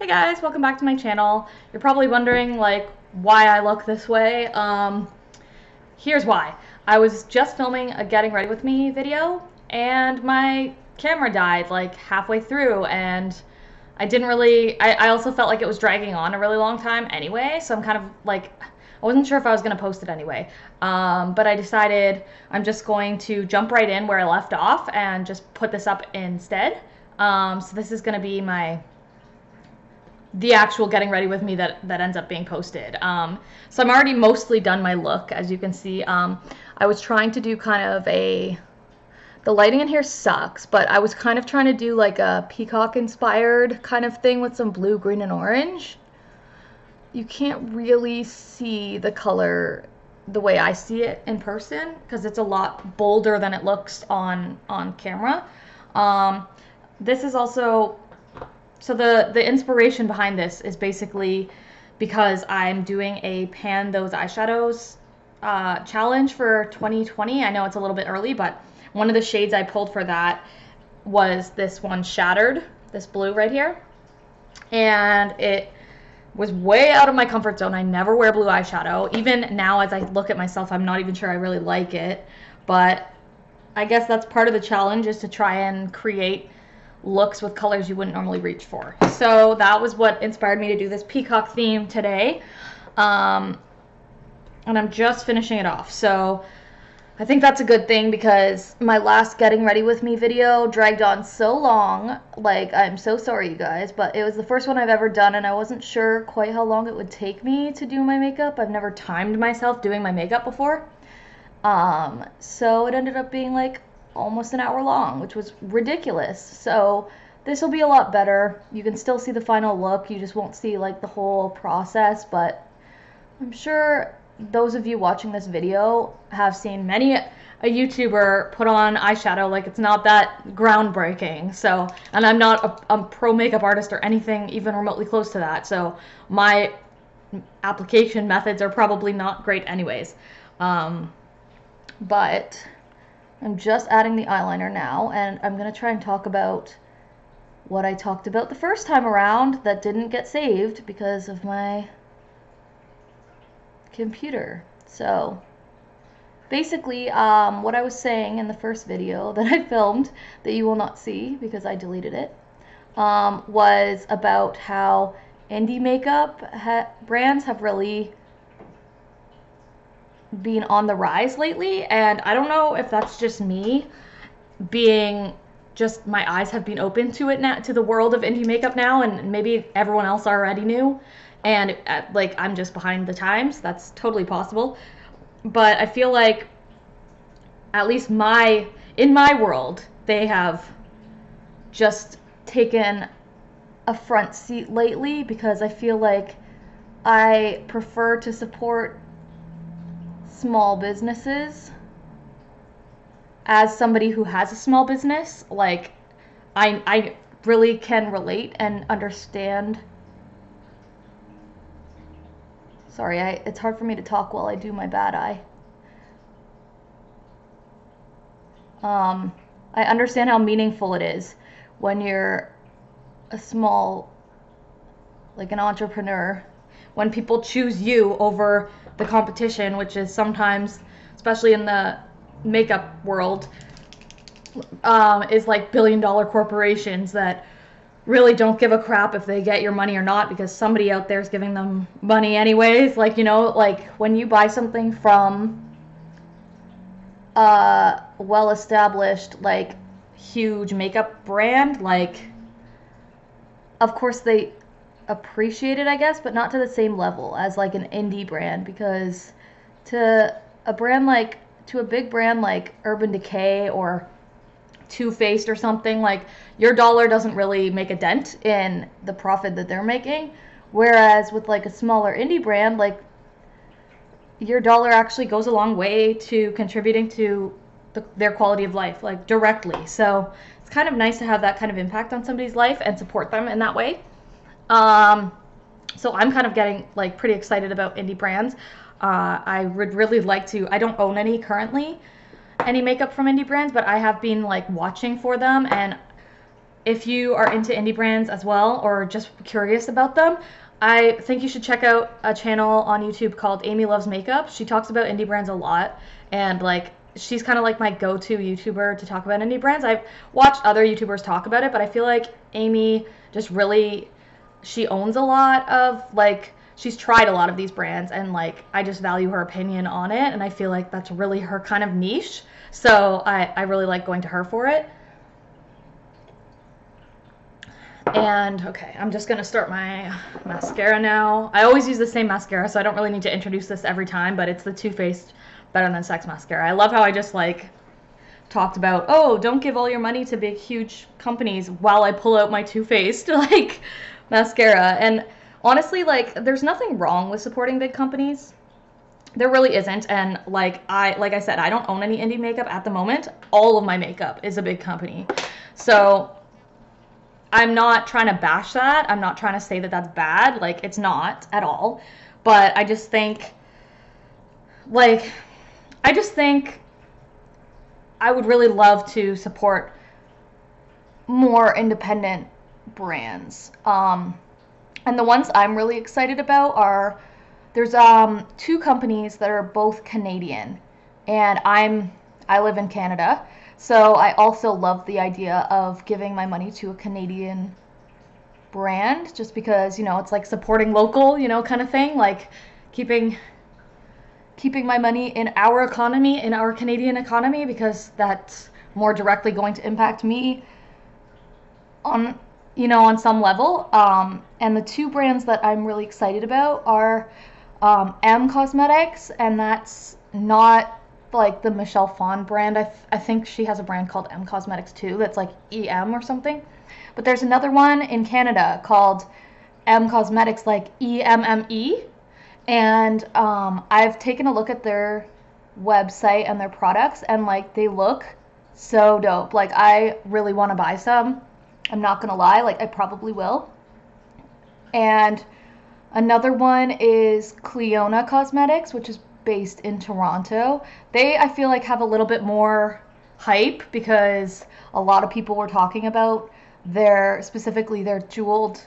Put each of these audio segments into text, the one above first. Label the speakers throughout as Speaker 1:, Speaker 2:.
Speaker 1: Hey guys, welcome back to my channel. You're probably wondering like why I look this way. Here's why. I was just filming a getting ready with me video and my camera died like halfway through, and I also felt like it was dragging on a really long time anyway, so I'm kind of like, I wasn't sure if I was going to post it anyway. But I decided I'm just going to jump right in where I left off and just put this up instead. So this is going to be the actual getting ready with me that ends up being posted. So I'm already mostly done my look, as you can see. I was trying to do kind of the lighting in here sucks, but I was kind of trying to do like a peacock inspired kind of thing with some blue, green, and orange. You can't really see the color the way I see it in person because it's a lot bolder than it looks on camera. This is also, so the inspiration behind this is basically because I'm doing a pan those eyeshadows challenge for 2020. I know it's a little bit early, but one of the shades I pulled for that was this one, Shattered, this blue right here. And it was way out of my comfort zone. I never wear blue eyeshadow. Even now as I look at myself, I'm not even sure I really like it. But I guess that's part of the challenge, is to try and create looks with colors you wouldn't normally reach for. So that was what inspired me to do this peacock theme today. And I'm just finishing it off. So I think that's a good thing because my last getting ready with me video dragged on so long. Like, I'm so sorry you guys, but it was the first one I've ever done and I wasn't sure quite how long it would take me to do my makeup. I've never timed myself doing my makeup before. So it ended up being like almost an hour long, which was ridiculous. So this will be a lot better. You can still see the final look. You just won't see like the whole process, but I'm sure those of you watching this video have seen many a YouTuber put on eyeshadow. Like, it's not that groundbreaking. So, and I'm not a pro makeup artist or anything even remotely close to that. So my application methods are probably not great anyways. But I'm just adding the eyeliner now, and I'm going to try and talk about what I talked about the first time around that didn't get saved because of my computer. So basically, what I was saying in the first video that I filmed that you will not see because I deleted it, was about how indie makeup brands have really been on the rise lately, and I don't know if that's just me being just, my eyes have been open to it now, to the world of indie makeup now, and maybe everyone else already knew and like I'm just behind the times. That's totally possible, but I feel like at least in my world they have just taken a front seat lately because I feel like I prefer to support small businesses. As somebody who has a small business, like I really can relate and understand. Sorry, it's hard for me to talk while I do my bad eye. I understand how meaningful it is when you're a small, like an entrepreneur, when people choose you over the competition, which is sometimes, especially in the makeup world, is like billion-dollar corporations that really don't give a crap if they get your money or not because somebody out there is giving them money anyways. Like, you know, like when you buy something from a well-established, like, huge makeup brand, like, of course they appreciate it, I guess, but not to the same level as like an indie brand, because to a big brand like Urban Decay or Too Faced or something, like, your dollar doesn't really make a dent in the profit that they're making, whereas with like a smaller indie brand, like, your dollar actually goes a long way to contributing to their quality of life, like, directly. So it's kind of nice to have that kind of impact on somebody's life and support them in that way. So I'm kind of getting like pretty excited about indie brands. I would really like to, I don't own any currently, any makeup from indie brands, but I have been like watching for them, and if you are into indie brands as well or just curious about them, I think you should check out a channel on YouTube called Amy Loves Makeup. She talks about indie brands a lot, and like she's kind of like my go-to YouTuber to talk about indie brands. I've watched other YouTubers talk about it, but I feel like Amy just really, she owns a lot of, like, she's tried a lot of these brands, and like I just value her opinion on it, and I feel like that's really her kind of niche. So I really like going to her for it. And okay, I'm just gonna start my mascara now. I always use the same mascara, so I don't really need to introduce this every time, but it's the Too Faced Better Than Sex mascara. I love how I just like talked about, oh, don't give all your money to big huge companies while I pull out my Too Faced like mascara. And honestly, like, there's nothing wrong with supporting big companies. There really isn't. And like I said, I don't own any indie makeup at the moment. All of my makeup is a big company. So I'm not trying to bash that. I'm not trying to say that that's bad. Like, it's not at all. But I just think, like, I would really love to support more independent brands. And the ones I'm really excited about are, there's two companies that are both Canadian, and I live in Canada. So I also love the idea of giving my money to a Canadian brand, just because, you know, it's like supporting local, you know, kind of thing, like keeping my money in our economy, in our Canadian economy, because that's more directly going to impact me on, you know, on some level. And the two brands that I'm really excited about are M Cosmetics, and that's not like the Michelle Phan brand. I think she has a brand called M Cosmetics too, that's like EM or something. But there's another one in Canada called M Cosmetics, like EMME. And I've taken a look at their website and their products, and like they look so dope. Like, I really want to buy some. I'm not gonna lie, like I probably will. And another one is Clionadh Cosmetics, which is based in Toronto. They, I feel like, have a little bit more hype because a lot of people were talking about specifically their jeweled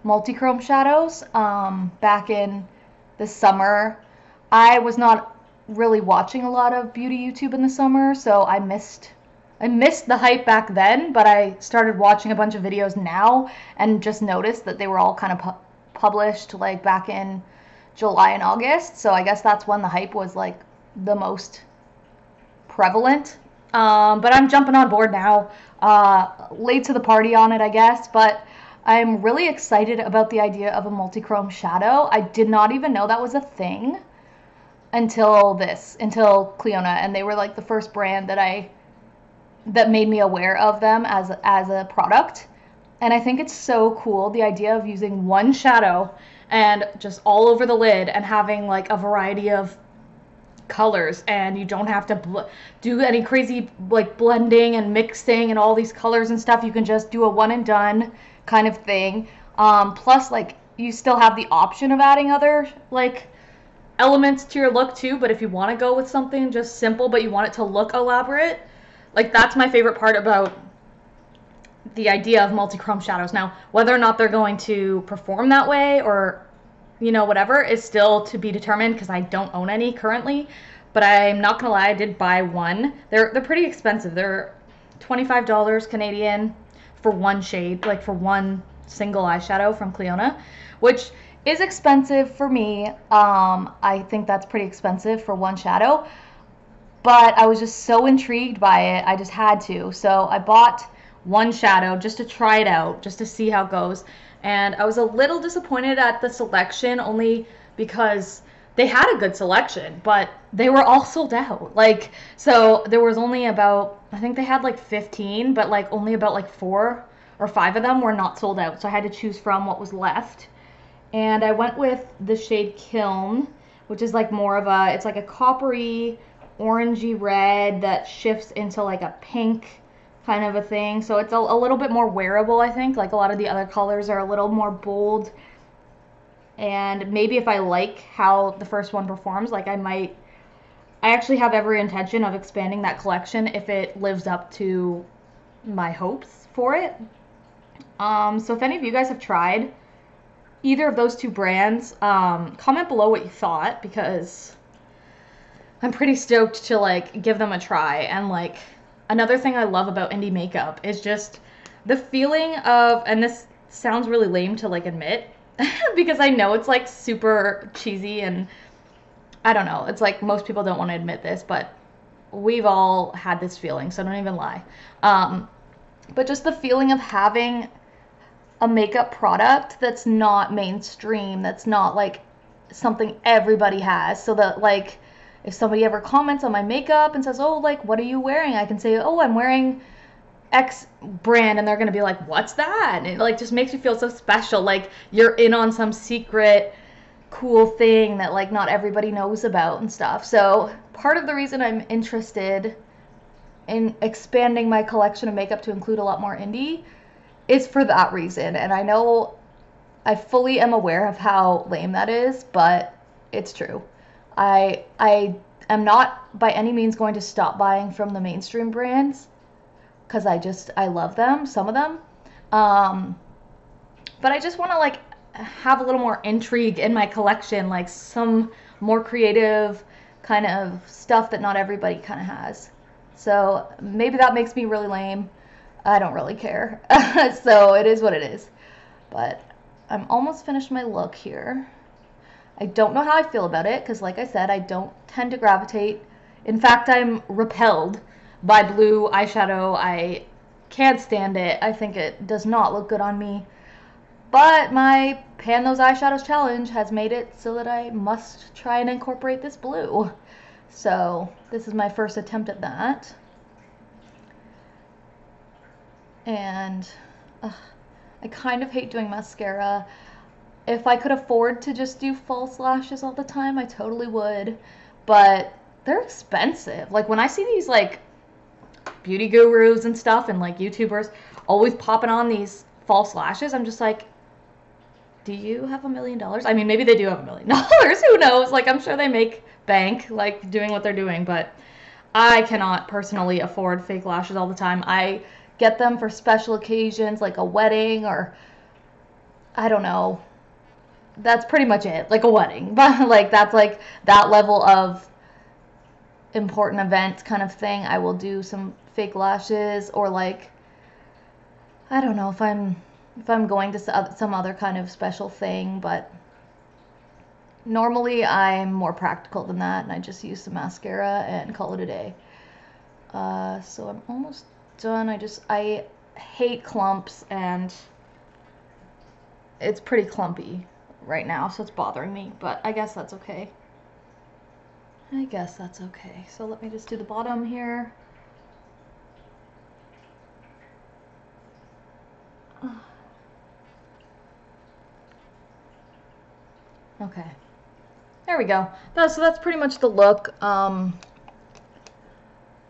Speaker 1: multi-chrome shadows back in the summer. I was not really watching a lot of beauty YouTube in the summer, so I missed the hype back then, but I started watching a bunch of videos now and just noticed that they were all kind of published like back in July and August. So I guess that's when the hype was like the most prevalent. But I'm jumping on board now. Late to the party on it, I guess, but I'm really excited about the idea of a multi-chrome shadow. I did not even know that was a thing until Clionadh, and they were like the first brand that made me aware of them as a product. And I think it's so cool, the idea of using one shadow and just all over the lid and having like a variety of colors, and you don't have to do any crazy like blending and mixing and all these colors and stuff. You can just do a one and done kind of thing. Plus, like, you still have the option of adding other like elements to your look too, but if you want to go with something just simple but you want it to look elaborate, like, that's my favorite part about the idea of multi-chrome shadows. Now, whether or not they're going to perform that way or, you know, whatever, is still to be determined because I don't own any currently. But I'm not gonna lie, I did buy one. They're pretty expensive. They're $25 Canadian for one shade, like for one single eyeshadow from Clionadh, which is expensive for me. I think that's pretty expensive for one shadow, but I was just so intrigued by it, I just had to. So I bought one shadow just to try it out, just to see how it goes. And I was a little disappointed at the selection, only because they had a good selection, but they were all sold out. Like, so there was only about, I think they had like 15, but like only about like 4 or 5 of them were not sold out. So I had to choose from what was left. And I went with the shade Kiln, which is like more of a, it's like a coppery, orangey red that shifts into like a pink kind of a thing. So it's a little bit more wearable, I think. Like, a lot of the other colors are a little more bold. And maybe if I like how the first one performs, like I actually have every intention of expanding that collection if it lives up to my hopes for it. So if any of you guys have tried either of those two brands, comment below what you thought, because I'm pretty stoked to like give them a try. And like another thing I love about indie makeup is just the feeling of, and this sounds really lame to like admit because I know it's like super cheesy and I don't know, it's like most people don't want to admit this, but we've all had this feeling, so don't even lie. But just the feeling of having a makeup product that's not mainstream, that's not like something everybody has, so that like if somebody ever comments on my makeup and says, oh, like, what are you wearing, I can say, oh, I'm wearing X brand, and they're gonna be like, what's that? And it like just makes you feel so special, like you're in on some secret cool thing that like not everybody knows about and stuff. So part of the reason I'm interested in expanding my collection of makeup to include a lot more indie is for that reason. And I know I fully am aware of how lame that is, but it's true. I am not by any means going to stop buying from the mainstream brands because I love them, some of them. But I just want to like have a little more intrigue in my collection, like some more creative kind of stuff that not everybody kind of has. So maybe that makes me really lame. I don't really care. So it is what it is. But I'm almost finished my look here. I don't know how I feel about it because, like I said, I don't tend to gravitate. In fact, I'm repelled by blue eyeshadow. I can't stand it. I think it does not look good on me. But my Pan Those Eyeshadows challenge has made it so that I must try and incorporate this blue. So this is my first attempt at that. And I kind of hate doing mascara. If I could afford to just do false lashes all the time, I totally would. But they're expensive. Like when I see these like beauty gurus and stuff and like YouTubers always popping on these false lashes, I'm just like, do you have $1 million? I mean, maybe they do have $1 million. Who knows? Like, I'm sure they make bank, like, doing what they're doing. But I cannot personally afford fake lashes all the time. I get them for special occasions, like a wedding or, I don't know. That's pretty much it. Like a wedding. But, like, that's, like, that level of important event kind of thing. I will do some fake lashes or, like, I don't know if I'm going to some other kind of special thing, but normally I'm more practical than that, and I just use some mascara and call it a day. So I'm almost done. I hate clumps, and it's pretty clumpy right now, so it's bothering me, but I guess that's okay. So let me just do the bottom here. Okay, there we go. So that's pretty much the look.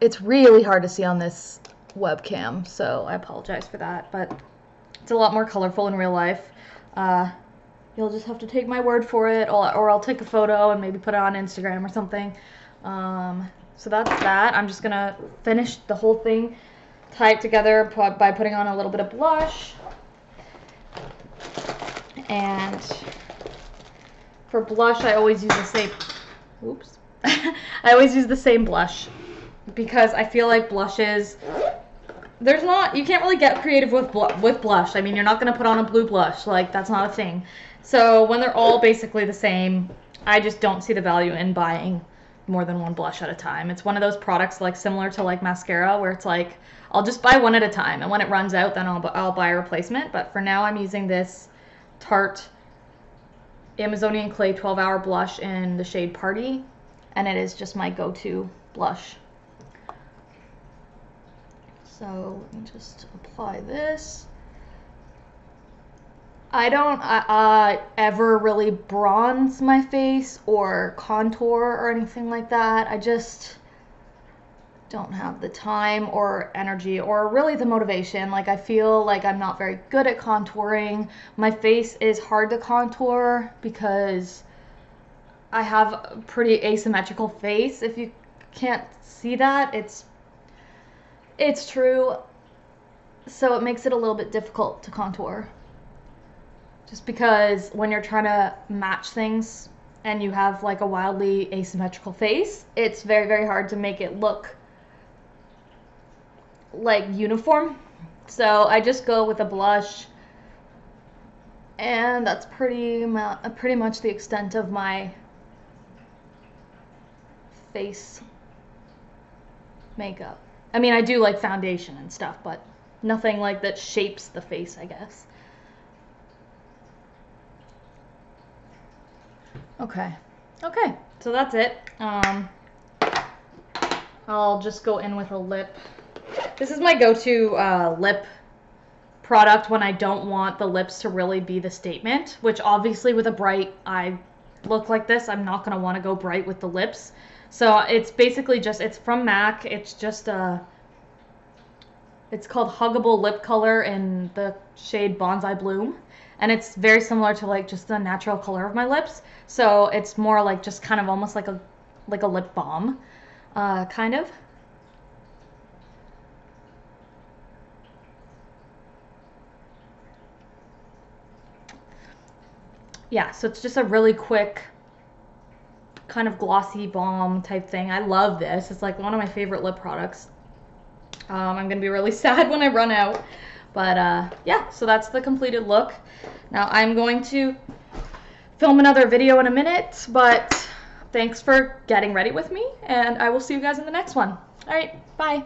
Speaker 1: It's really hard to see on this webcam, so I apologize for that, but it's a lot more colorful in real life. You'll just have to take my word for it, or I'll take a photo and maybe put it on Instagram or something. So that's that. I'm just gonna finish the whole thing, tie it together by putting on a little bit of blush. And for blush, I always use the same, oops. I always use the same blush because I feel like blushes, you can't really get creative with blush. I mean, you're not going to put on a blue blush, like that's not a thing. So when they're all basically the same, I just don't see the value in buying more than one blush at a time. It's one of those products like similar to like mascara where it's like, I'll just buy one at a time, and when it runs out, then I'll buy a replacement. But for now, I'm using this Tarte Amazonian Clay 12-Hour Blush in the shade Party, and it is just my go-to blush. So let me just apply this. I don't ever really bronze my face or contour or anything like that. I just don't have the time or energy or really the motivation. Like I feel like I'm not very good at contouring. My face is hard to contour because I have a pretty asymmetrical face. If you can't see that, it's true. so it makes it a little bit difficult to contour. Just because when you're trying to match things and you have like a wildly asymmetrical face, it's very, very hard to make it look like uniform. So I just go with a blush, and that's pretty much the extent of my face makeup. I mean, I do like foundation and stuff, but nothing like that shapes the face, I guess. Okay, so that's it. I'll just go in with a lip. This is my go-to lip product when I don't want the lips to really be the statement, which obviously with a bright eye look like this, I'm not going to want to go bright with the lips. So it's basically just, it's from MAC. It's just it's called Huggable Lip Color in the shade Bonsai Bloom. And it's very similar to like just the natural color of my lips. So it's more like just kind of almost like a lip balm, kind of. Yeah, so it's just a really quick kind of glossy balm type thing. I love this. It's like one of my favorite lip products. I'm gonna be really sad when I run out. But yeah, so that's the completed look. Now I'm going to film another video in a minute, but thanks for getting ready with me, and I will see you guys in the next one. All right, bye.